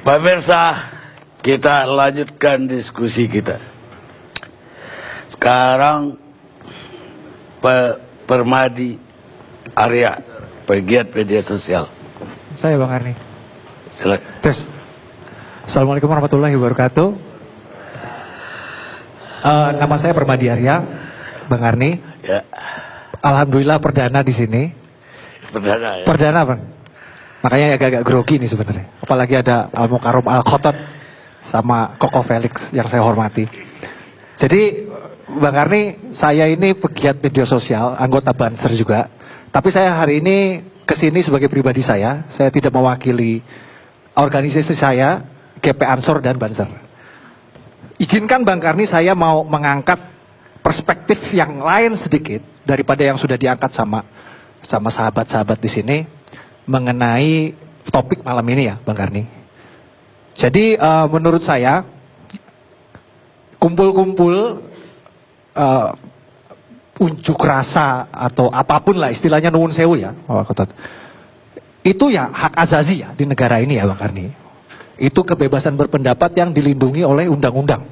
Pemirsa, kita lanjutkan diskusi kita. Sekarang Permadi Arya, pegiat media sosial. Saya Bang Arni. Silakan. Tes. Assalamualaikum warahmatullahi wabarakatuh. Nama saya Permadi Arya, Bang Arni. Ya. Alhamdulillah perdana di sini. Perdana ya. Perdana Bang. Makanya agak-agak grogi nih sebenarnya. Apalagi ada Al Mukarram Al Khotot sama Koko Felix yang saya hormati. Jadi Bang Arni, saya ini pegiat media sosial, anggota Banser juga. Tapi saya hari ini kesini sebagai pribadi saya tidak mewakili organisasi saya, GP Ansor dan Banser. Izinkan Bang Karni, saya mau mengangkat perspektif yang lain sedikit daripada yang sudah diangkat sama sahabat-sahabat di sini mengenai topik malam ini ya Bang Karni. Jadi menurut saya kumpul-kumpul unjuk rasa atau apapun lah istilahnya nuwun sewu ya, itu ya hak azazi ya di negara ini ya Bang Karni. Itu kebebasan berpendapat yang dilindungi oleh undang-undang.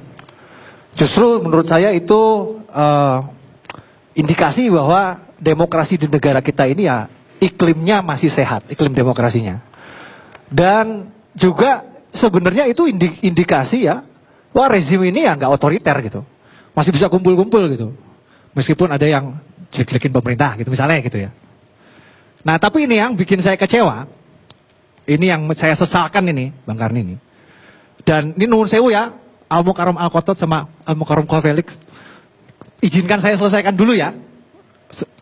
Justru menurut saya itu indikasi bahwa demokrasi di negara kita ini ya iklimnya masih sehat, iklim demokrasinya. Dan juga sebenarnya itu indikasi ya bahwa rezim ini ya nggak otoriter gitu. Masih bisa kumpul-kumpul gitu. Meskipun ada yang jelek-jelekin pemerintah gitu misalnya gitu ya. Nah tapi ini yang bikin saya kecewa. Ini yang saya sesalkan ini Bang Karni ini. Dan ini nuwun sewu ya, Al Mukarram Al Khotot sama Al Mukarram Koko Felix. Izinkan saya selesaikan dulu ya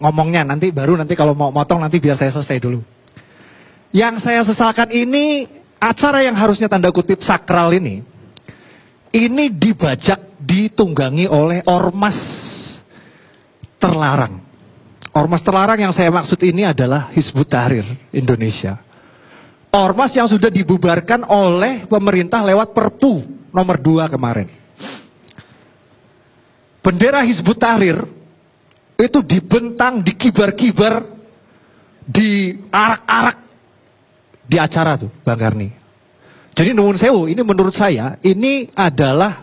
ngomongnya, nanti kalau mau motong nanti biar saya selesai dulu. Yang saya sesalkan ini acara yang harusnya tanda kutip sakral ini dibajak, ditunggangi oleh ormas terlarang. Ormas terlarang yang saya maksud ini adalah Hizbut Tahrir Indonesia. Ormas yang sudah dibubarkan oleh pemerintah lewat Perpu nomor 2 kemarin. Bendera Hizbut Tahrir itu dibentang, dikibar-kibar, diarak-arak di acara tuh Bang Karni. Jadi nuwun sewu, ini menurut saya ini adalah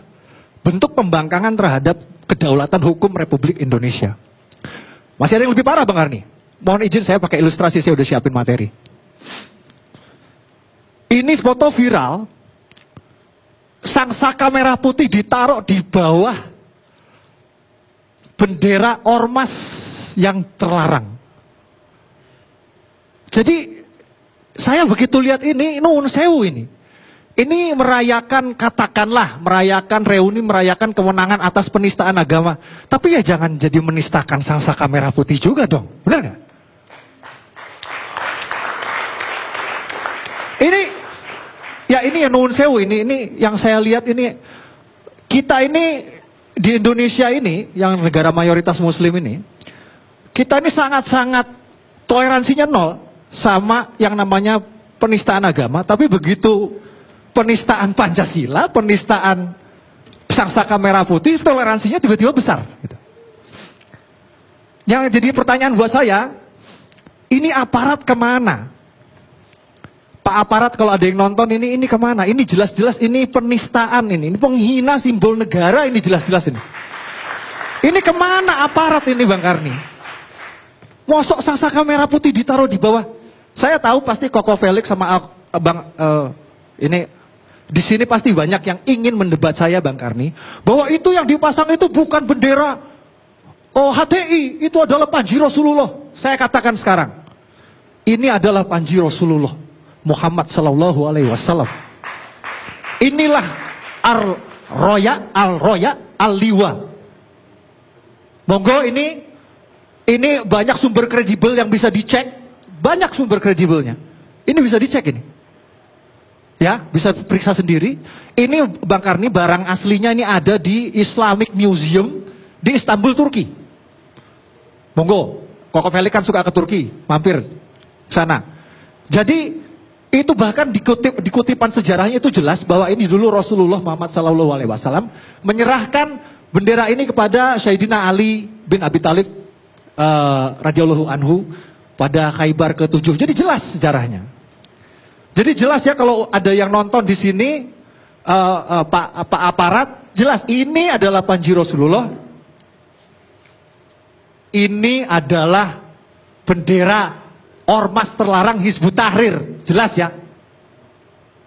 bentuk pembangkangan terhadap kedaulatan hukum Republik Indonesia. Masih ada yang lebih parah Bang Karni. Mohon izin saya pakai ilustrasi, saya udah siapin materi. Ini foto viral, sang saka merah putih ditaruh di bawah bendera ormas yang terlarang. Jadi saya begitu lihat ini nuwun sewu ini. Ini merayakan, katakanlah merayakan reuni, merayakan kemenangan atas penistaan agama. Tapi ya jangan jadi menistakan sang saka merah putih juga dong. Benar nggak? Ini ya nuwun sewu ini yang saya lihat ini, kita ini di Indonesia ini yang negara mayoritas muslim ini, kita ini sangat-sangat toleransinya nol sama yang namanya penistaan agama. Tapi begitu penistaan Pancasila, penistaan sang saka merah putih, toleransinya tiba-tiba besar gitu. Yang jadi pertanyaan buat saya, ini aparat kemana? Pak aparat kalau ada yang nonton ini kemana? Ini jelas-jelas ini penistaan ini penghina simbol negara ini jelas-jelas ini. Ini kemana aparat ini Bang Karni? Mosok sang saka merah putih ditaruh di bawah. Saya tahu pasti Koko Felix sama ini di sini pasti banyak yang ingin mendebat saya Bang Karni bahwa itu yang dipasang itu bukan bendera HTI, itu adalah Panji Rasulullah. Saya katakan sekarang, ini adalah Panji Rasulullah Muhammad Sallallahu Alaihi Wasallam. Inilah Al-Roya Al-Liwa. Monggo ini banyak sumber kredibel yang bisa dicek, banyak sumber kredibelnya. Ini bisa dicek ini. Ya, bisa periksa sendiri. Ini Bang Karni barang aslinya ini ada di Islamic Museum di Istanbul, Turki. Monggo, Koko Felix kan suka ke Turki, mampir sana. Jadi itu bahkan di kutipan sejarahnya itu jelas bahwa ini dulu Rasulullah Muhammad SAW menyerahkan bendera ini kepada Sayyidina Ali bin Abi Thalib radhiyallahu anhu pada Khaybar ke-7. Jadi jelas sejarahnya. Jadi jelas ya kalau ada yang nonton di sini, Pak aparat, jelas ini adalah Panji Rasulullah. Ini adalah bendera ormas terlarang Hizbut Tahrir, jelas ya.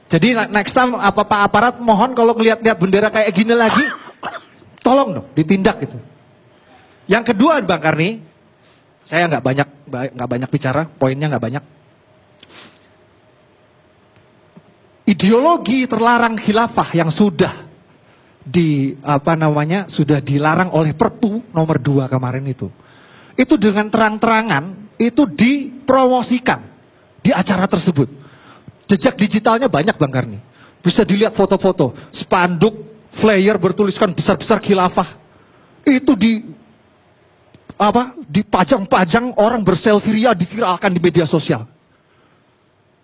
Jadi next time Pak aparat mohon kalau ngeliat-liat bendera kayak gini lagi, tolong dong ditindak gitu. Yang kedua Bang Karni, saya nggak banyak bicara, poinnya nggak banyak. Ideologi terlarang khilafah yang sudah sudah dilarang oleh Perpu nomor 2 kemarin itu dengan terang-terangan itu dipromosikan di acara tersebut. Jejak digitalnya banyak Bang Karni. Bisa dilihat foto-foto, spanduk, flyer bertuliskan besar-besar khilafah. Itu dipajang-pajang, orang berselfie ria, diviralkan di media sosial.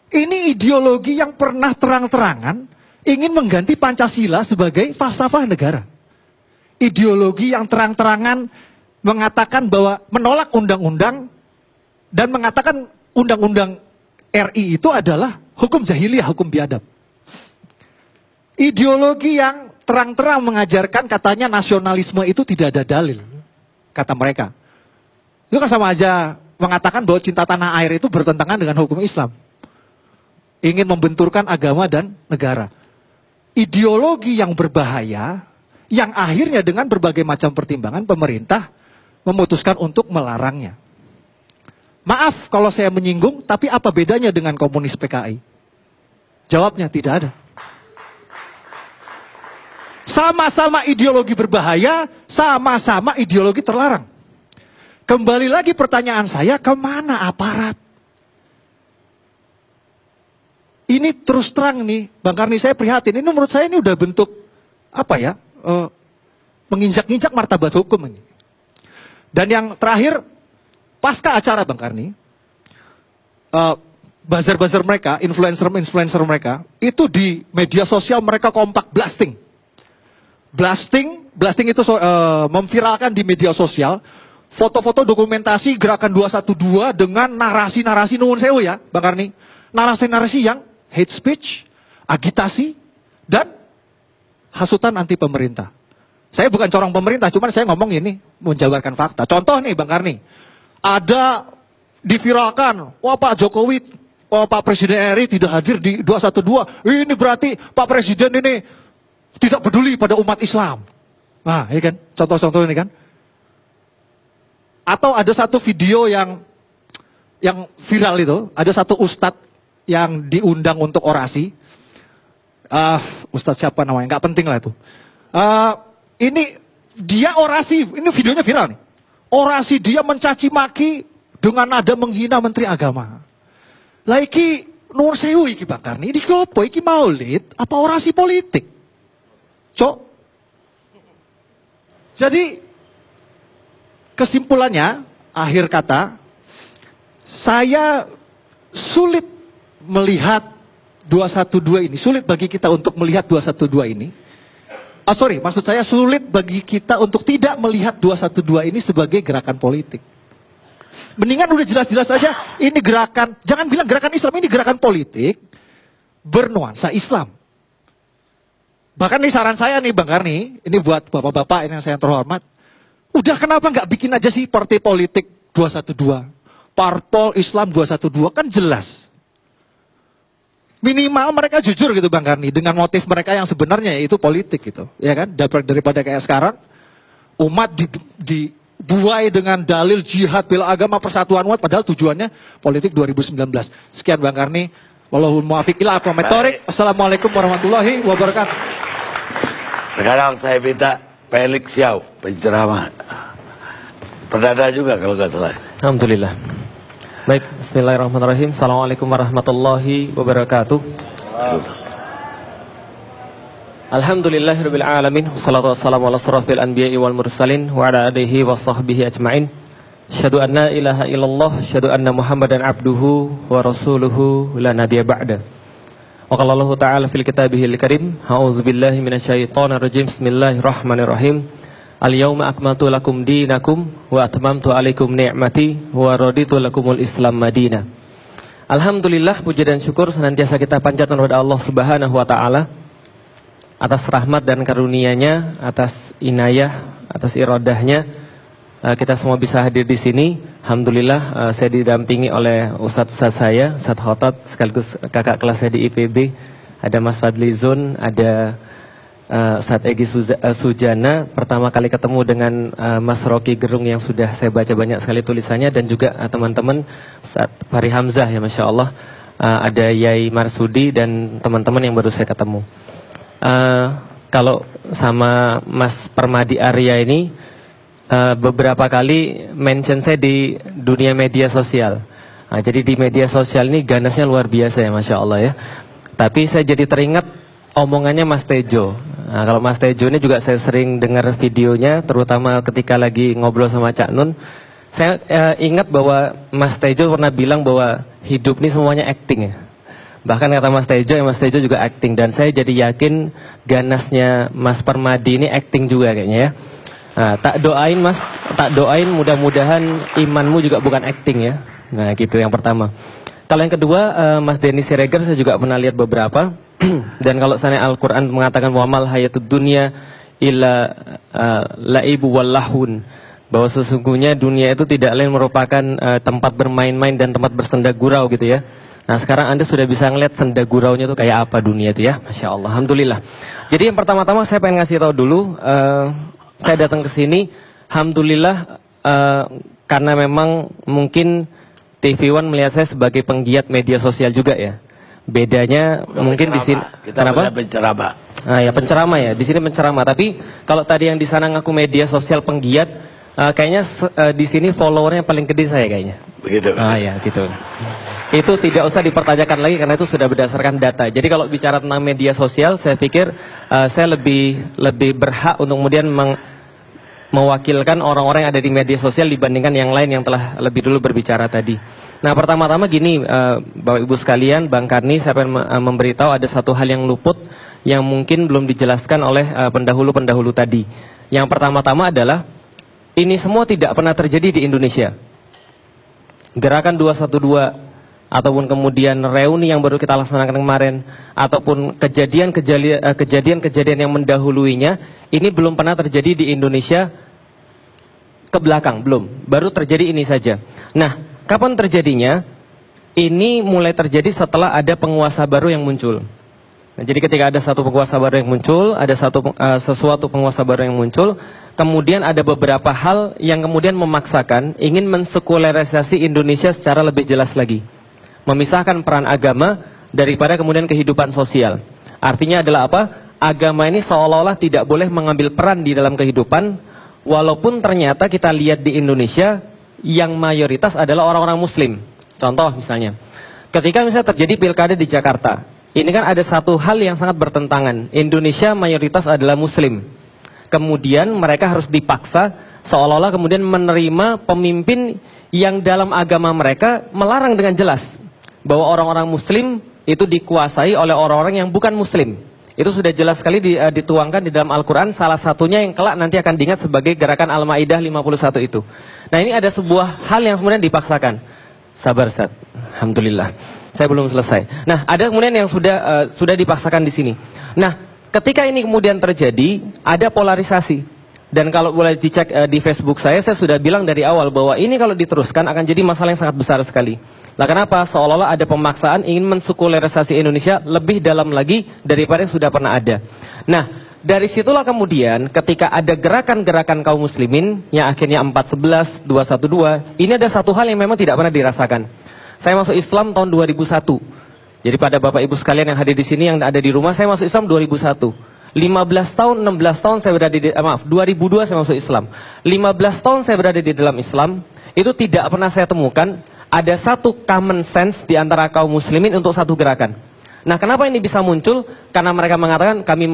Ini ideologi yang pernah terang-terangan ingin mengganti Pancasila sebagai falsafah negara. Ideologi yang terang-terangan mengatakan bahwa menolak undang-undang dan mengatakan undang-undang RI itu adalah hukum jahiliyah, hukum biadab. Ideologi yang terang-terang mengajarkan katanya nasionalisme itu tidak ada dalil, kata mereka. Itu kan sama aja mengatakan bahwa cinta tanah air itu bertentangan dengan hukum Islam. Ingin membenturkan agama dan negara. Ideologi yang berbahaya, yang akhirnya dengan berbagai macam pertimbangan pemerintah memutuskan untuk melarangnya. Maaf kalau saya menyinggung, tapi apa bedanya dengan komunis PKI? Jawabnya tidak ada. Sama-sama ideologi berbahaya, sama-sama ideologi terlarang. Kembali lagi pertanyaan saya, kemana aparat? Ini terus terang nih, Bang Karni, saya prihatin. Ini menurut saya ini udah bentuk, menginjak-injak martabat hukum ini. Dan yang terakhir, pasca acara Bang Karni, buzzer-buzzer mereka, influencer mereka, itu di media sosial mereka kompak blasting. Blasting itu memviralkan di media sosial, foto-foto dokumentasi gerakan 212 dengan narasi-narasi nuwun sewu ya Bang Karni. Narasi-narasi yang hate speech, agitasi, dan hasutan anti pemerintah. Saya bukan corong pemerintah, cuman saya ngomong ini menjabarkan fakta. Contoh nih Bang Karni, ada diviralkan, wah Pak Jokowi, wah Pak Presiden RI tidak hadir di 212. Ini berarti Pak Presiden ini tidak peduli pada umat Islam. Nah, ini kan contoh-contoh ini kan. Atau ada satu video yang viral itu, ada satu ustadz yang diundang untuk orasi. Ustadz siapa namanya? Nggak penting lah itu. Ini dia orasi, ini videonya viral nih. Orasi dia mencaci maki dengan nada menghina Menteri Agama. Lah iki nuwun sewu iki Bang Karni, iki opo? Iki maulid apa orasi politik? Cok. Jadi kesimpulannya, akhir kata, saya sulit melihat 212 ini, sulit bagi kita untuk melihat 212 ini. Maksud saya sulit bagi kita untuk tidak melihat 212 ini sebagai gerakan politik. Mendingan udah jelas-jelas aja, ini gerakan, jangan bilang gerakan Islam, ini gerakan politik bernuansa Islam. Bahkan ini saran saya nih Bang Karni, ini buat bapak-bapak ini yang saya terhormat. Udah kenapa nggak bikin aja sih partai politik 212? Parpol Islam 212 kan jelas. Minimal mereka jujur gitu Bang Karni dengan motif mereka yang sebenarnya yaitu politik gitu. Ya kan? Daripada kayak sekarang umat dibuai dengan dalil jihad bela agama persatuan umat padahal tujuannya politik 2019. Sekian Bang Karni. Wallahul muwaffiq ila aqwamit thoriq. Assalamualaikum warahmatullahi wabarakatuh. Sekarang saya minta Felix Xiao, penceramah. Perdana juga kalau nggak salah. Alhamdulillah. Baik, bismillahirrahmanirrahim. Assalamualaikum warahmatullahi wabarakatuh. Alhamdulillahirabbil alamin. Wassalatu wassalamu ala asrofil anbiya'i wal mursalin wa ala alihi wa sahbihi ajma'in. Asyhadu an la ilaha illallah, asyhadu anna Muhammadan abduhu wa rasuluhu la nabiyya ba'da. Wa qala Allah ta'ala fil kitabihil karim, a'udzubillahi minasyaitonir rajim. Bismillahirrahmanirrahim. Al-yawma akmaltu lakum dinakum wa atmamtu alaikum ni'mati wa raditu lakumul Islam madina. Alhamdulillah, puji dan syukur senantiasa kita panjatkan kepada Allah Subhanahu wa taala atas rahmat dan karunia-Nya, atas inayah, atas iradahnya. Kita semua bisa hadir di sini. Alhamdulillah, saya didampingi oleh Ustadz saya, Ustadz Khotot, sekaligus kakak kelas saya di IPB. Ada Mas Fadli Zun, ada Ustadz Egy Sujana. Pertama kali ketemu dengan Mas Rocky Gerung yang sudah saya baca banyak sekali tulisannya, dan juga teman-teman Ustadz Fahri Hamzah ya Masya Allah. Ada Yai Marsudi dan teman-teman yang baru saya ketemu. Kalau sama Mas Permadi Arya ini beberapa kali mention saya di dunia media sosial. Jadi di media sosial ini ganasnya luar biasa ya Masya Allah ya. Tapi saya jadi teringat omongannya Mas Tejo. Kalau Mas Tejo ini juga saya sering dengar videonya, terutama ketika lagi ngobrol sama Cak Nun. Saya ingat bahwa Mas Tejo pernah bilang bahwa hidup ini semuanya acting ya. Bahkan kata Mas Tejo juga acting. Dan saya jadi yakin ganasnya Mas Permadi ini acting juga kayaknya ya. Tak doain Mas, tak doain mudah-mudahan imanmu juga bukan acting ya. Nah gitu yang pertama. Kalau yang kedua, Mas Denny Siregar saya juga pernah lihat beberapa. Dan kalau sana Al-Quran mengatakan wamal hayatud dunya illa laibu wallahun, bahwa sesungguhnya dunia itu tidak lain merupakan tempat bermain-main dan tempat bersenda gurau gitu ya. Nah sekarang Anda sudah bisa ngeliat senda guraunya itu kayak apa dunia itu ya. Masya Allah, Alhamdulillah. Jadi yang pertama-tama saya pengen ngasih tahu dulu, saya datang ke sini, Alhamdulillah, karena memang mungkin TV One melihat saya sebagai penggiat media sosial juga ya. Bedanya bukan mungkin di sini kenapa? Penceramah. Ya penceramah ya. Di sini penceramah. Tapi kalau tadi yang di sana ngaku media sosial penggiat, kayaknya di sini followernya paling gede saya kayaknya. Begitu. Ya gitu. Itu tidak usah dipertanyakan lagi karena itu sudah berdasarkan data. Jadi kalau bicara tentang media sosial, saya pikir saya lebih berhak untuk kemudian mewakilkan orang-orang yang ada di media sosial dibandingkan yang lain yang telah lebih dulu berbicara tadi. Nah pertama-tama gini, Bapak Ibu sekalian, Bang Karni, saya pengen memberitahu ada satu hal yang luput yang mungkin belum dijelaskan oleh pendahulu-pendahulu tadi. Yang pertama-tama adalah ini semua tidak pernah terjadi di Indonesia. Gerakan 212 ataupun kemudian reuni yang baru kita laksanakan kemarin, ataupun kejadian-kejadian yang mendahuluinya, ini belum pernah terjadi di Indonesia ke belakang, belum. Baru terjadi ini saja. Nah, kapan terjadinya? Ini mulai terjadi setelah ada penguasa baru yang muncul. Nah, jadi ketika ada satu penguasa baru yang muncul, ada sesuatu penguasa baru yang muncul, kemudian ada beberapa hal yang kemudian memaksakan ingin mensekularisasi Indonesia secara lebih jelas lagi. Memisahkan peran agama daripada kemudian kehidupan sosial. Artinya adalah apa? Agama ini seolah-olah tidak boleh mengambil peran di dalam kehidupan, walaupun ternyata kita lihat di Indonesia yang mayoritas adalah orang-orang Muslim. Contoh misalnya, ketika misalnya terjadi pilkada di Jakarta, ini kan ada satu hal yang sangat bertentangan. Indonesia mayoritas adalah Muslim. Kemudian mereka harus dipaksa seolah-olah kemudian menerima pemimpin yang dalam agama mereka melarang dengan jelas bahwa orang-orang Muslim itu dikuasai oleh orang-orang yang bukan Muslim. Itu sudah jelas sekali dituangkan di dalam Al-Quran. Salah satunya yang kelak nanti akan diingat sebagai gerakan Al-Ma'idah 51 itu. Nah ini ada sebuah hal yang kemudian dipaksakan. Sabar Ustaz, Alhamdulillah. Saya belum selesai. Nah ada kemudian yang sudah dipaksakan di sini. Nah ketika ini kemudian terjadi, ada polarisasi. Dan kalau boleh dicek di Facebook saya sudah bilang dari awal bahwa ini kalau diteruskan akan jadi masalah yang sangat besar sekali. Nah kenapa? Seolah-olah ada pemaksaan ingin mensekularisasi Indonesia lebih dalam lagi daripada yang sudah pernah ada. Nah dari situlah kemudian ketika ada gerakan-gerakan kaum muslimin yang akhirnya 411, 212, ini ada satu hal yang memang tidak pernah dirasakan. Saya masuk Islam tahun 2001. Jadi pada Bapak Ibu sekalian yang hadir di sini yang ada di rumah, saya masuk Islam 2001. 15 tahun, 16 tahun saya berada di, 2002 saya masuk Islam. 15 tahun saya berada di dalam Islam, itu tidak pernah saya temukan ada satu common sense di antara kaum muslimin untuk satu gerakan. Nah, kenapa ini bisa muncul? Karena mereka mengatakan kami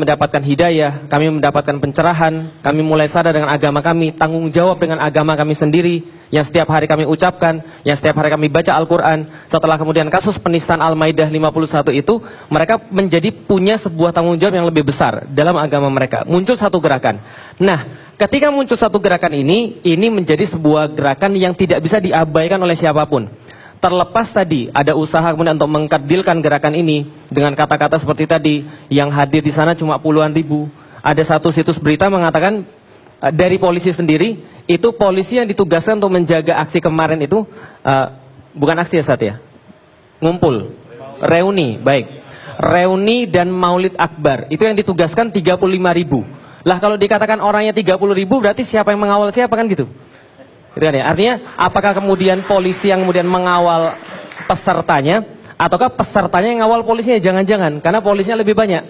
mendapatkan hidayah, kami mendapatkan pencerahan, kami mulai sadar dengan agama kami, tanggung jawab dengan agama kami sendiri, yang setiap hari kami ucapkan, yang setiap hari kami baca Al-Quran. Setelah kemudian kasus penistaan Al-Maidah 51 itu, mereka menjadi punya sebuah tanggung jawab yang lebih besar dalam agama mereka. Muncul satu gerakan. Nah, ketika muncul satu gerakan ini menjadi sebuah gerakan yang tidak bisa diabaikan oleh siapapun. terlepas tadi ada usaha kemudian untuk mengkerdilkan gerakan ini dengan kata-kata seperti tadi, yang hadir di sana cuma puluhan ribu. Ada satu situs berita mengatakan dari polisi sendiri, itu polisi yang ditugaskan untuk menjaga aksi kemarin itu, bukan aksi ya Ustaz ya, ngumpul, reuni, baik, reuni dan maulid akbar, itu yang ditugaskan 35 ribu. Lah kalau dikatakan orangnya 30 ribu, berarti siapa yang mengawal siapa kan gitu? Gitu kan ya? Artinya apakah kemudian polisi yang kemudian mengawal pesertanya, ataukah pesertanya yang mengawal polisinya? Jangan-jangan, karena polisinya lebih banyak.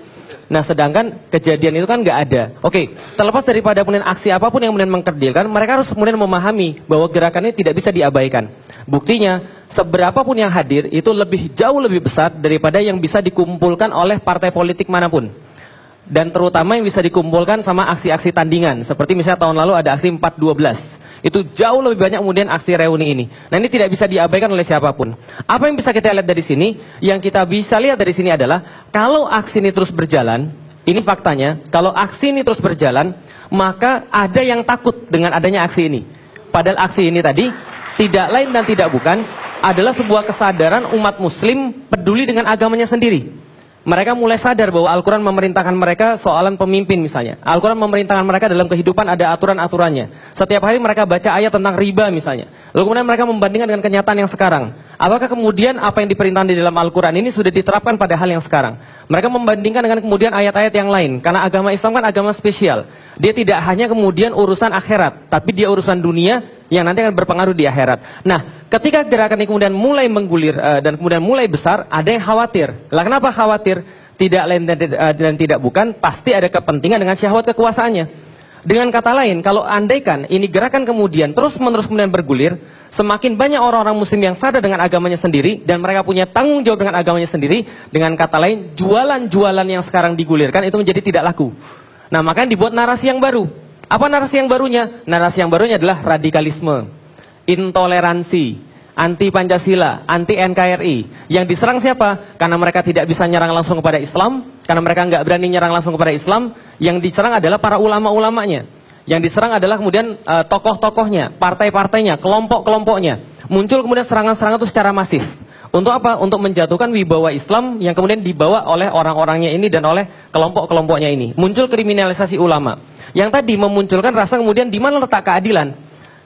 Nah sedangkan kejadian itu kan nggak ada. Oke, terlepas daripada kemudian aksi apapun yang kemudian mengkerdilkan, mereka harus kemudian memahami bahwa gerakan ini tidak bisa diabaikan. Buktinya, seberapapun yang hadir itu jauh lebih besar daripada yang bisa dikumpulkan oleh partai politik manapun. Dan terutama yang bisa dikumpulkan sama aksi-aksi tandingan. Seperti misalnya tahun lalu ada aksi 412. Itu jauh lebih banyak kemudian aksi reuni ini. Nah ini tidak bisa diabaikan oleh siapapun. Apa yang bisa kita lihat dari sini? Yang kita bisa lihat dari sini adalah, kalau aksi ini terus berjalan, ini faktanya, kalau aksi ini terus berjalan, maka ada yang takut dengan adanya aksi ini. Padahal aksi ini tadi, tidak lain dan tidak bukan, adalah sebuah kesadaran umat muslim peduli dengan agamanya sendiri. Mereka mulai sadar bahwa Al-Quran memerintahkan mereka soalan pemimpin misalnya. Al-Quran memerintahkan mereka dalam kehidupan ada aturan-aturannya. Setiap hari mereka baca ayat tentang riba misalnya. Lalu kemudian mereka membandingkan dengan kenyataan yang sekarang. Apakah kemudian apa yang diperintahkan di dalam Al-Quran ini sudah diterapkan pada hal yang sekarang? Mereka membandingkan dengan kemudian ayat-ayat yang lain. Karena agama Islam kan agama spesial. Dia tidak hanya kemudian urusan akhirat, tapi dia urusan dunia yang nanti akan berpengaruh di akhirat. Nah, ketika gerakan ini kemudian mulai menggulir dan kemudian mulai besar, ada yang khawatir. Lah kenapa khawatir? Tidak lain dan tidak bukan, pasti ada kepentingan dengan syahwat kekuasaannya. Dengan kata lain, kalau andaikan ini gerakan kemudian terus-menerus kemudian bergulir, semakin banyak orang-orang muslim yang sadar dengan agamanya sendiri, dan mereka punya tanggung jawab dengan agamanya sendiri, dengan kata lain, jualan-jualan yang sekarang digulirkan itu menjadi tidak laku. Nah, makanya dibuat narasi yang baru. Apa narasi yang barunya? Narasi yang barunya adalah radikalisme, intoleransi, anti Pancasila, anti NKRI. Yang diserang siapa? Karena mereka tidak bisa nyerang langsung kepada Islam, karena mereka nggak berani nyerang langsung kepada Islam. Yang diserang adalah para ulama-ulamanya. Yang diserang adalah kemudian tokoh-tokohnya, partai-partainya, kelompok-kelompoknya. Muncul kemudian serangan-serangan itu secara masif. Untuk apa? Untuk menjatuhkan wibawa Islam yang kemudian dibawa oleh orang-orangnya ini dan oleh kelompok-kelompoknya ini. Muncul kriminalisasi ulama. Yang tadi memunculkan rasa kemudian di mana letak keadilan.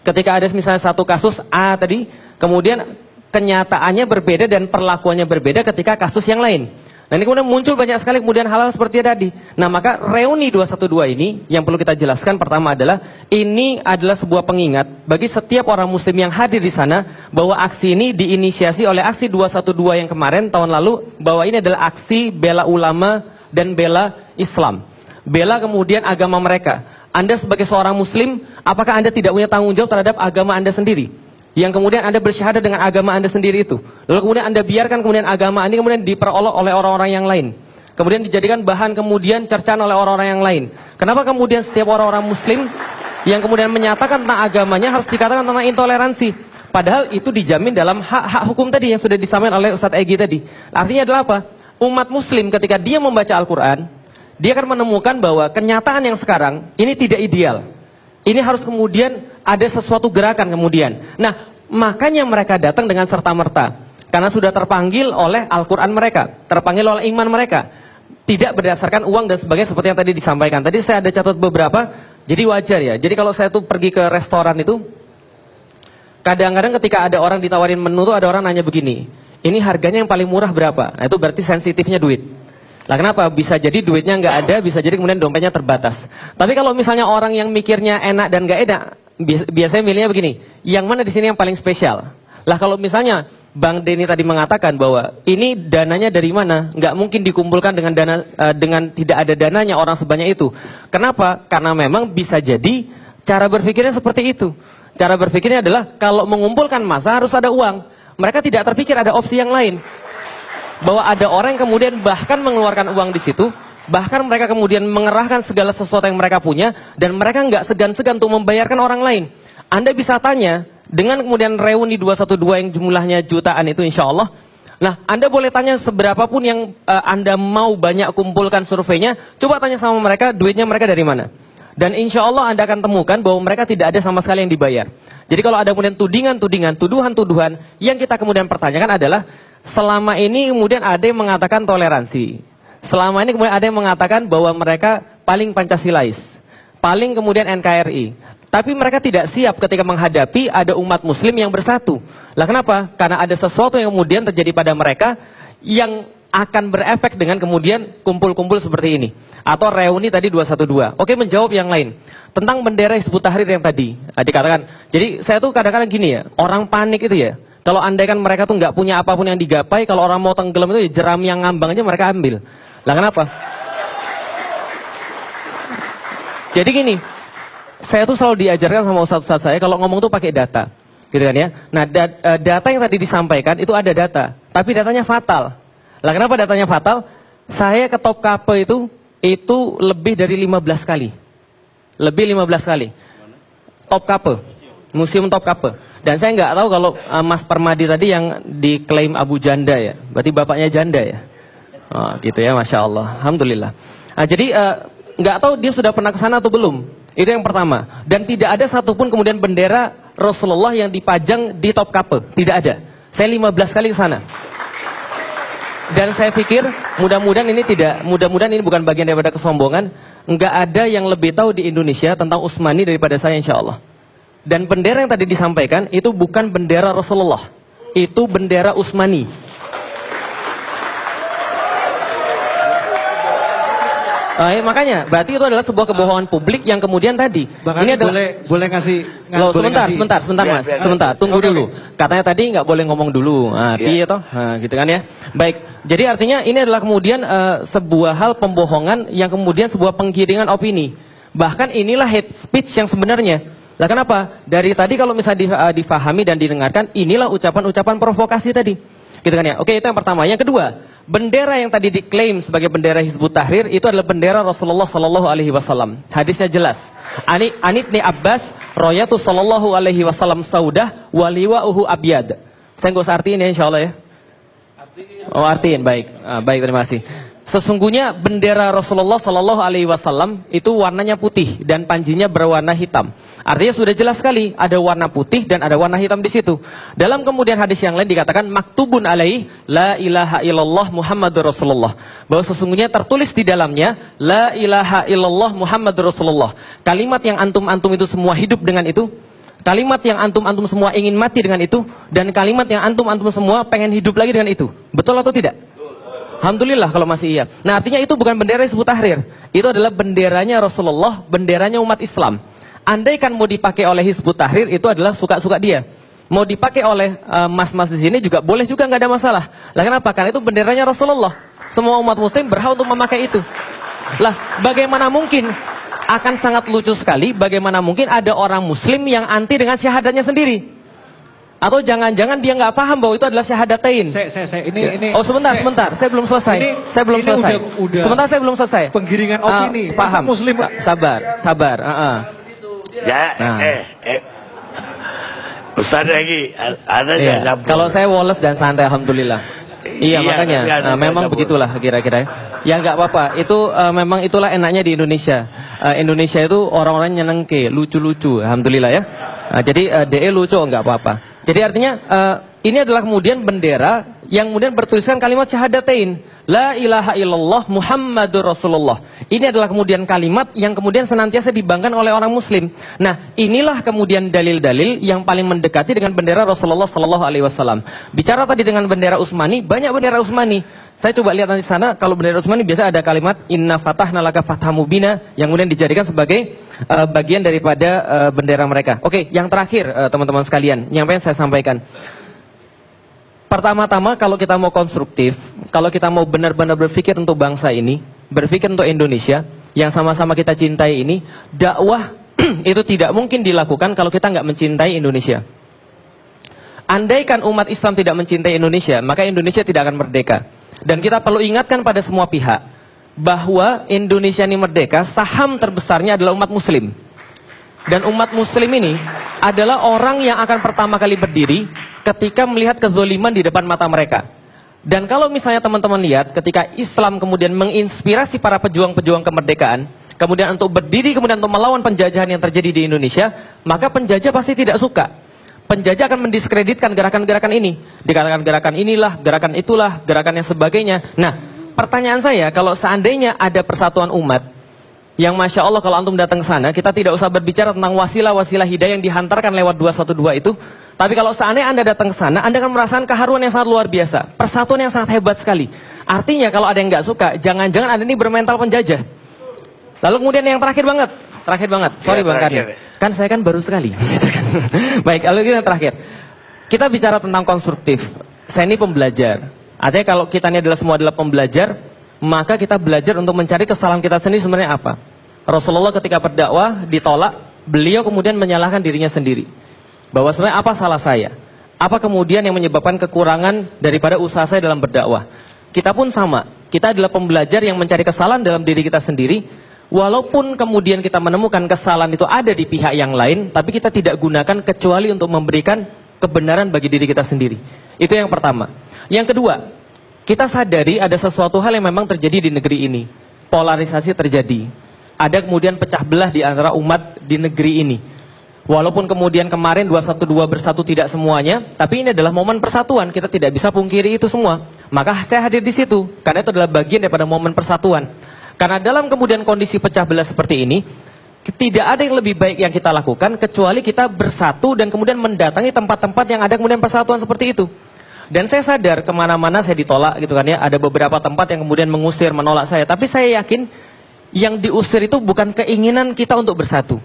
Ketika ada misalnya satu kasus A tadi, kemudian kenyataannya berbeda dan perlakuannya berbeda ketika kasus yang lain. Nah ini kemudian muncul banyak sekali kemudian hal-hal seperti tadi. Nah maka reuni 212 ini yang perlu kita jelaskan pertama adalah, ini adalah sebuah pengingat bagi setiap orang muslim yang hadir di sana, bahwa aksi ini diinisiasi oleh aksi 212 yang kemarin tahun lalu, bahwa ini adalah aksi bela ulama dan bela Islam. Bela kemudian agama mereka. Anda sebagai seorang muslim, apakah Anda tidak punya tanggung jawab terhadap agama Anda sendiri? Yang kemudian Anda bersyahadat dengan agama Anda sendiri itu. Lalu kemudian Anda biarkan kemudian agama ini kemudian diperolok oleh orang-orang yang lain. Kemudian dijadikan bahan kemudian cercaan oleh orang-orang yang lain. Kenapa kemudian setiap orang-orang muslim yang kemudian menyatakan tentang agamanya harus dikatakan tentang intoleransi? Padahal itu dijamin dalam hak-hak hukum tadi yang sudah disampaikan oleh Ustadz Egy tadi. Artinya adalah apa? Umat muslim ketika dia membaca Al-Quran, dia akan menemukan bahwa kenyataan yang sekarang ini tidak ideal. Ini harus kemudian ada sesuatu gerakan kemudian. Nah, makanya mereka datang dengan serta-merta. Karena sudah terpanggil oleh Al-Quran mereka, terpanggil oleh iman mereka. Tidak berdasarkan uang dan sebagainya seperti yang tadi disampaikan. Tadi saya ada catat beberapa, jadi wajar ya. Jadi kalau saya tuh pergi ke restoran itu, kadang-kadang ketika ada orang ditawarin menu tuh ada orang nanya begini, ini harganya yang paling murah berapa? Nah itu berarti sensitifnya duit. Lah kenapa? Bisa jadi duitnya nggak ada, bisa jadi kemudian dompetnya terbatas. Tapi kalau misalnya orang yang mikirnya enak dan nggak enak, biasanya milihnya begini, yang mana di sini yang paling spesial? Lah kalau misalnya Bang Denny tadi mengatakan bahwa ini dananya dari mana? Nggak mungkin dikumpulkan dengan dana dengan tidak ada dananya orang sebanyak itu. Kenapa? Karena memang bisa jadi cara berpikirnya seperti itu. Cara berpikirnya adalah kalau mengumpulkan massa harus ada uang. Mereka tidak terpikir ada opsi yang lain. Bahwa ada orang yang kemudian bahkan mengeluarkan uang di situ, bahkan mereka kemudian mengerahkan segala sesuatu yang mereka punya, dan mereka nggak segan-segan untuk membayarkan orang lain. Anda bisa tanya, dengan kemudian reuni 212 yang jumlahnya jutaan itu insya Allah, nah Anda boleh tanya seberapapun yang Anda mau banyak kumpulkan surveinya, coba tanya sama mereka, duitnya mereka dari mana? Dan insya Allah Anda akan temukan bahwa mereka tidak ada sama sekali yang dibayar. Jadi kalau ada kemudian tudingan-tudingan, tuduhan-tuduhan, yang kita kemudian pertanyakan adalah, selama ini kemudian ada yang mengatakan toleransi. Selama ini kemudian ada yang mengatakan bahwa mereka paling Pancasilais, paling kemudian NKRI. Tapi mereka tidak siap ketika menghadapi ada umat muslim yang bersatu. Lah kenapa? Karena ada sesuatu yang kemudian terjadi pada mereka yang akan berefek dengan kemudian kumpul-kumpul seperti ini. Atau reuni tadi 212. Oke, menjawab yang lain. Tentang bendera Hizbut Tahrir yang tadi dikatakan. Jadi saya tuh kadang-kadang gini ya, orang panik itu ya. Kalau andai kan mereka tuh nggak punya apapun yang digapai, kalau orang mau tenggelam itu ya jeram yang ngambang aja mereka ambil. Lah kenapa? Jadi gini, saya tuh selalu diajarkan sama ustaz-ustaz saya kalau ngomong tuh pakai data. Gitu kan ya. Nah, data yang tadi disampaikan itu ada data, tapi datanya fatal. Lah kenapa datanya fatal? Saya ke Topkapi itu lebih dari 15 kali. Lebih 15 kali. Topkapi. Museum Topkapi. Dan saya nggak tahu kalau Mas Permadi tadi yang diklaim Abu Janda ya. Berarti bapaknya janda ya. Oh, gitu ya, Masya Allah. Alhamdulillah. Nah, jadi nggak tahu dia sudah pernah ke sana atau belum. Itu yang pertama. Dan tidak ada satupun kemudian bendera Rasulullah yang dipajang di Topkapi. Tidak ada. Saya 15 kali ke sana. Dan saya pikir mudah-mudahan ini bukan bagian daripada kesombongan. Nggak ada yang lebih tahu di Indonesia tentang Utsmani daripada saya, insya Allah. Dan bendera yang tadi disampaikan itu bukan bendera Rasulullah, itu bendera Utsmani. Makanya berarti itu adalah sebuah kebohongan publik yang kemudian tadi. Bahkan ini adalah, boleh ngasih. Loh, sebentar Mas, sebentar, tunggu dulu. Katanya tadi nggak boleh ngomong dulu. Iya toh, gitu kan ya. Baik, jadi artinya ini adalah kemudian sebuah hal pembohongan yang kemudian sebuah penggiringan opini. Bahkan inilah hate speech yang sebenarnya. Lah kenapa? Dari tadi kalau misalnya difahami dan didengarkan, inilah ucapan-ucapan provokasi tadi. Gitu kan ya. Oke, itu yang pertama. Yang kedua, bendera yang tadi diklaim sebagai bendera Hizbut Tahrir itu adalah bendera Rasulullah Sallallahu Alaihi Wasallam. Hadisnya jelas. Anibni Abbas, royatu Sallallahu Alaihi Wasallam saudah, waliwa'uhu abyad. Saya nggak usah artiin ya, insya Allah ya. Oh, artiin, baik. Baik, terima kasih. Sesungguhnya bendera Rasulullah Sallallahu Alaihi Wasallam itu warnanya putih dan panjinya berwarna hitam. Artinya sudah jelas sekali ada warna putih dan ada warna hitam di situ. Dalam kemudian hadis yang lain dikatakan maktubun alaih la ilaha illallah Muhammadur Rasulullah. Bahwa sesungguhnya tertulis di dalamnya la ilaha illallah Muhammadur Rasulullah. Kalimat yang antum-antum itu semua hidup dengan itu. Kalimat yang antum-antum semua ingin mati dengan itu. Dan kalimat yang antum-antum semua pengen hidup lagi dengan itu. Betul atau tidak? Alhamdulillah kalau masih iya. Nah, artinya itu bukan bendera Hizbut Tahrir. Itu adalah benderanya Rasulullah, benderanya umat Islam. Andaikan mau dipakai oleh Hizbut Tahrir itu adalah suka-suka dia. Mau dipakai oleh mas-mas di sini juga boleh juga, nggak ada masalah. Lah kenapa? Karena itu benderanya Rasulullah. Semua umat muslim berhak untuk memakai itu. Lah, bagaimana mungkin? Akan sangat lucu sekali bagaimana mungkin ada orang muslim yang anti dengan syahadatnya sendiri. Atau jangan-jangan dia nggak paham bahwa itu adalah syahadatain. Ini. Oh, sebentar. Saya belum selesai. Saya belum selesai. Udah Sebentar, saya belum selesai. Penggiringan opini. Paham. Muslim. Sabar. Ya, Ustaz lagi ada Iya. ya. Kalau saya Wallace dan santai, alhamdulillah. Iya, makanya memang begitulah kira-kira. Ya nggak apa-apa. Itu memang itulah enaknya di Indonesia. Indonesia itu orang-orang nyenengke, lucu-lucu, alhamdulillah ya. Jadi DE lucu nggak apa-apa. Jadi artinya ini adalah kemudian bendera yang kemudian bertuliskan kalimat syahadatain. La ilaha illallah Muhammadur Rasulullah. Ini adalah kemudian kalimat yang kemudian senantiasa dibanggakan oleh orang muslim. Nah, inilah kemudian dalil-dalil yang paling mendekati dengan bendera Rasulullah Sallallahu Alaihi Wasallam. Bicara tadi dengan bendera Utsmani, banyak bendera Utsmani. Saya coba lihat nanti sana, kalau bendera Utsmani biasa ada kalimat Inna fatahna laka fatham mubina yang kemudian dijadikan sebagai bagian daripada bendera mereka. Oke, yang terakhir teman-teman sekalian, yang pengen saya sampaikan. Pertama-tama kalau kita mau konstruktif, kalau kita mau benar-benar berpikir untuk bangsa ini, berpikir untuk Indonesia, yang sama-sama kita cintai ini, dakwah itu tidak mungkin dilakukan kalau kita nggak mencintai Indonesia. Andaikan umat Islam tidak mencintai Indonesia, maka Indonesia tidak akan merdeka. Dan kita perlu ingatkan pada semua pihak, bahwa Indonesia ini merdeka, saham terbesarnya adalah umat muslim. Dan umat muslim ini adalah orang yang akan pertama kali berdiri ketika melihat kezoliman di depan mata mereka. Dan kalau misalnya teman-teman lihat ketika Islam kemudian menginspirasi para pejuang-pejuang kemerdekaan, kemudian untuk berdiri, kemudian untuk melawan penjajahan yang terjadi di Indonesia, maka penjajah pasti tidak suka. Penjajah akan mendiskreditkan gerakan-gerakan ini. Dikatakan gerakan inilah, gerakan itulah, gerakan yang sebagainya. Nah, pertanyaan saya, kalau seandainya ada persatuan umat, yang Masya Allah kalau antum datang ke sana, kita tidak usah berbicara tentang wasilah-wasilah hidayah yang dihantarkan lewat 212 itu. Tapi kalau seandainya Anda datang ke sana, Anda akan merasakan keharuan yang sangat luar biasa. Persatuan yang sangat hebat sekali. Artinya kalau ada yang nggak suka, jangan-jangan Anda ini bermental penjajah. Lalu kemudian yang terakhir banget. Sorry Bang Karni. Kan saya kan baru sekali. Baik, lalu kita terakhir. Kita bicara tentang konstruktif. Saya ini pembelajar. Artinya kalau kita ini adalah semua adalah pembelajar, maka kita belajar untuk mencari kesalahan kita sendiri sebenarnya apa. Rasulullah ketika berdakwah ditolak, beliau kemudian menyalahkan dirinya sendiri. Bahwa sebenarnya apa salah saya? Apa kemudian yang menyebabkan kekurangan daripada usaha saya dalam berdakwah? Kita pun sama. Kita adalah pembelajar yang mencari kesalahan dalam diri kita sendiri. Walaupun kemudian kita menemukan kesalahan itu ada di pihak yang lain, tapi kita tidak gunakan kecuali untuk memberikan kebenaran bagi diri kita sendiri. Itu yang pertama. Yang kedua, kita sadari ada sesuatu hal yang memang terjadi di negeri ini. Polarisasi terjadi. Ada kemudian pecah belah di antara umat di negeri ini. Walaupun kemudian kemarin 212 bersatu tidak semuanya, tapi ini adalah momen persatuan. Kita tidak bisa pungkiri itu semua. Maka saya hadir di situ, karena itu adalah bagian daripada momen persatuan. Karena dalam kemudian kondisi pecah belah seperti ini, tidak ada yang lebih baik yang kita lakukan kecuali kita bersatu dan kemudian mendatangi tempat-tempat yang ada kemudian persatuan seperti itu. Dan saya sadar kemana-mana saya ditolak gitu kan ya. Ada beberapa tempat yang kemudian mengusir, menolak saya. Tapi saya yakin yang diusir itu bukan keinginan kita untuk bersatu.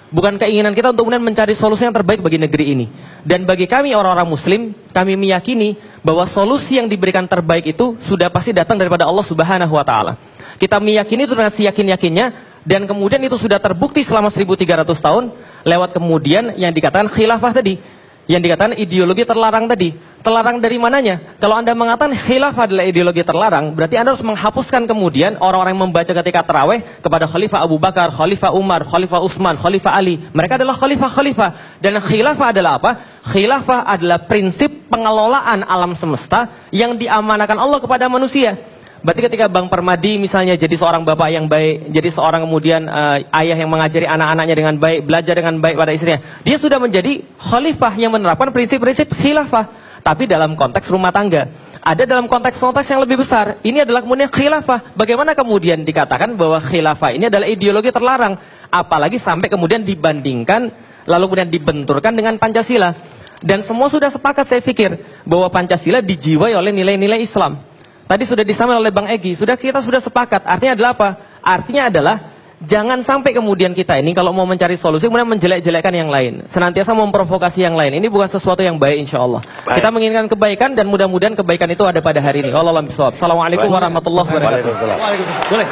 Bukan keinginan kita untuk kemudian mencari solusi yang terbaik bagi negeri ini. Dan bagi kami orang-orang muslim, kami meyakini bahwa solusi yang diberikan terbaik itu sudah pasti datang daripada Allah Subhanahu wa Ta'ala. Kita meyakini itu dengan seyakin-yakinnya, dan kemudian itu sudah terbukti selama 1300 tahun lewat kemudian yang dikatakan khilafah tadi. Yang dikatakan ideologi terlarang tadi. Terlarang dari mananya? Kalau Anda mengatakan khilafah adalah ideologi terlarang, berarti Anda harus menghapuskan kemudian orang-orang yang membaca ketika tarawih kepada Khalifah Abu Bakar, Khalifah Umar, Khalifah Utsman, Khalifah Ali. Mereka adalah khalifah-khalifah. Dan khilafah adalah apa? Khilafah adalah prinsip pengelolaan alam semesta yang diamanakan Allah kepada manusia. Berarti ketika Bang Permadi misalnya jadi seorang bapak yang baik, jadi seorang kemudian ayah yang mengajari anak-anaknya dengan baik, belajar dengan baik pada istrinya, dia sudah menjadi khalifah yang menerapkan prinsip-prinsip khilafah. Tapi dalam konteks rumah tangga, ada dalam konteks-konteks yang lebih besar, ini adalah kemudian khilafah. Bagaimana kemudian dikatakan bahwa khilafah ini adalah ideologi terlarang, apalagi sampai kemudian dibandingkan, lalu kemudian dibenturkan dengan Pancasila. Dan semua sudah sepakat saya pikir, bahwa Pancasila dijiwai oleh nilai-nilai Islam. Tadi sudah disampaikan oleh Bang Egy, kita sudah sepakat. Artinya adalah apa? Artinya adalah jangan sampai kemudian kita ini kalau mau mencari solusi kemudian menjelek-jelekkan yang lain, senantiasa memprovokasi yang lain. Ini bukan sesuatu yang baik, insya Allah. Kita menginginkan kebaikan dan mudah-mudahan kebaikan itu ada pada hari ini. Wallahu a'lam bishawab. Assalamualaikum warahmatullahi wabarakatuh. Waalaikumsalam. Boleh.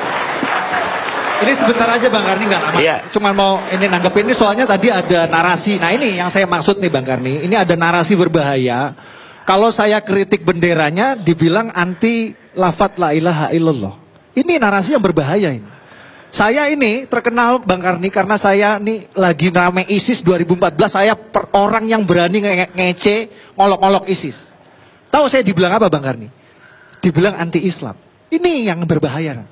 Ini sebentar aja Bang Karni, nggak lama. Iya. Cuma mau ini nanggepin ini soalnya tadi ada narasi. Nah ini yang saya maksud nih Bang Karni. Ini ada narasi berbahaya. Kalau saya kritik benderanya dibilang anti lafadz la ilaha illallah. Ini narasi yang berbahaya ini. Saya ini terkenal Bang Karni karena saya nih lagi rame ISIS 2014. Saya orang yang berani ngece ngolok-ngolok ISIS. Tahu saya dibilang apa Bang Karni? Dibilang anti Islam. Ini yang berbahaya.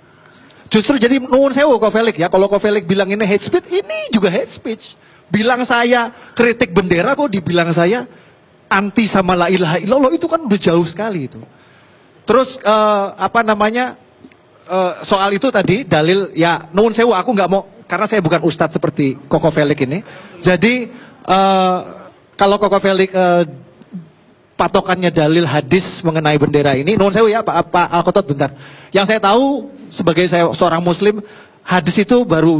Justru jadi nuwun sewu Kofelik ya. Kalau Kofelik bilang ini hate speech, ini juga hate speech. Bilang saya kritik bendera kok dibilang saya anti sama la ilaha illallah, itu kan udah jauh sekali itu. Terus soal itu tadi dalil ya nuwun sewu, aku nggak mau karena saya bukan ustadz seperti Koko Felix ini. Jadi kalau Koko Felix patokannya dalil hadis mengenai bendera ini, nuwun sewu ya Pak Al-Khotot bentar. Yang saya tahu sebagai saya seorang muslim, hadis itu baru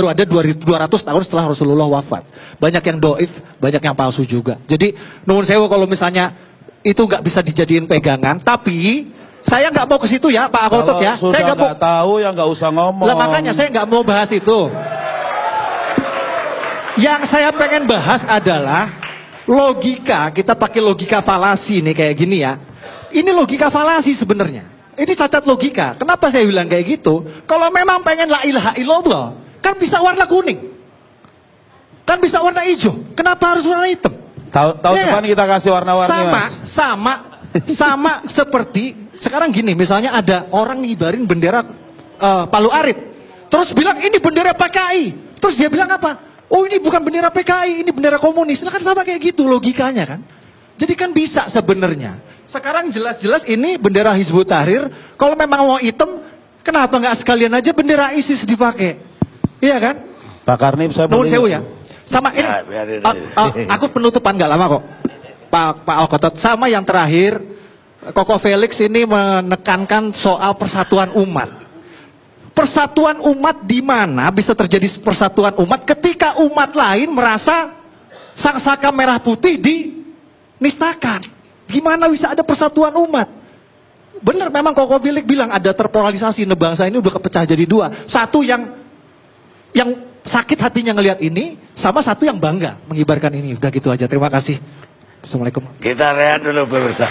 ada 200 tahun setelah Rasulullah wafat. Banyak yang doif, banyak yang palsu juga. Jadi nuwun sewu kalau misalnya itu nggak bisa dijadiin pegangan. Tapi saya nggak mau ke situ ya Pak Akotot ya. Saya nggak mau tahu ya nggak usah ngomong. Lah makanya saya nggak mau bahas itu. Yang saya pengen bahas adalah logika. Kita pakai logika falasi nih kayak gini ya. Ini logika falasi sebenarnya. Ini cacat logika. Kenapa saya bilang kayak gitu? Kalau memang pengen la ilaha illallah, kan bisa warna kuning. Kan bisa warna hijau. Kenapa harus warna hitam? Tahu Ya, depan kita kasih warna-warni sama seperti sekarang gini, misalnya ada orang ngibarin bendera Palu Arit. Terus bilang ini bendera PKI. Terus dia bilang apa? Oh ini bukan bendera PKI, ini bendera komunis. Nah kan sama kayak gitu logikanya kan. Jadi kan bisa sebenarnya. Sekarang jelas-jelas ini bendera Hizbut Tahrir. Kalau memang mau hitam, kenapa nggak sekalian aja bendera ISIS dipakai? Iya kan? Pak Karnip saya Nuhun boleh. sewu ya. Sama ini, Ya, biarin aku penutupan nggak lama kok. Pak Alkotot, sama yang terakhir, Koko Felix ini menekankan soal persatuan umat. Persatuan umat di mana bisa terjadi persatuan umat ketika umat lain merasa sangsaka merah putih dinistakan. Gimana bisa ada persatuan umat? Benar memang Koko Felix bilang ada terpolarisasi, bangsa ini udah kepecah jadi dua. Satu yang sakit hatinya ngelihat ini, sama satu yang bangga mengibarkan ini. Udah gitu aja. Terima kasih. Assalamualaikum. Kita rehat dulu pemirsa.